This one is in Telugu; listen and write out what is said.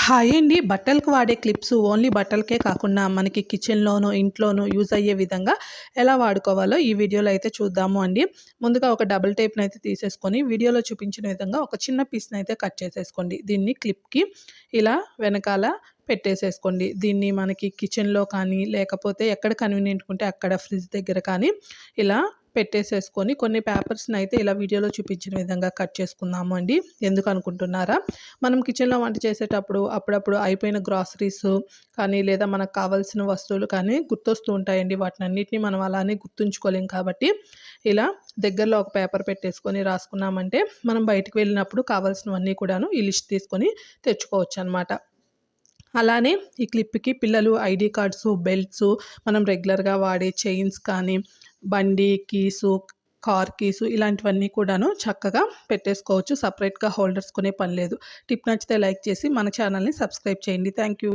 హాయ్ అండి. బట్టలకు వాడే క్లిప్స్ ఓన్లీ బట్టలకే కాకుండా మనకి కిచెన్‌లోనూ, ఇంట్లోనూ యూజ్ అయ్యే విధంగా ఎలా వాడుకోవాలో ఈ వీడియోలో అయితే చూద్దాము అండి. ముందుగా ఒక డబుల్ టేప్‌నైతే తీసేసుకొని వీడియోలో చూపించిన విధంగా ఒక చిన్న పీస్‌నైతే కట్ చేసేసుకోండి. దీన్ని క్లిప్‌కి ఇలా వెనకాల పెట్టేసేసుకోండి. దీన్ని మనకి కిచెన్‌లో కానీ, లేకపోతే ఎక్కడ కన్వీనియంట్‌గా ఉంటే అక్కడ ఫ్రిడ్జ్ దగ్గర కానీ ఇలా పెట్టేసేసుకొని కొన్ని పేపర్స్‌నైతే ఇలా వీడియోలో చూపించిన విధంగా కట్ చేసుకుందాము అండి. ఎందుకనుకుంటున్నారా? మనం కిచెన్‌లో వంట చేసేటప్పుడు అప్పుడప్పుడు అయిపోయిన గ్రాసరీస్ కానీ, లేదా మనకు కావాల్సిన వస్తువులు కానీ గుర్తొస్తూ ఉంటాయండి. వాటినన్నిటిని మనం అలానే గుర్తుంచుకోలేం కాబట్టి, ఇలా దగ్గరలో ఒక పేపర్ పెట్టేసుకొని రాసుకున్నామంటే, మనం బయటికి వెళ్ళినప్పుడు కావాల్సినవన్నీ కూడాను ఈ లిస్ట్ తీసుకొని తెచ్చుకోవచ్చనమాట. అలానే ఈ క్లిప్‌కి పిల్లలు ఐడీ కార్డ్సు, బెల్ట్సు, మనం రెగ్యులర్‌గా వాడే చైన్స్ కానీ, బండి కీసు, కార్ కీసు ఇలాంటివన్నీ కూడాను చక్కగా పెట్టేసుకోవచ్చు. సెపరేట్‌గా హోల్డర్స్ కొనే పని లేదు. టిప్ నచ్చితే లైక్ చేసి మన ఛానల్‌ని సబ్స్క్రైబ్ చేయండి. Thank you.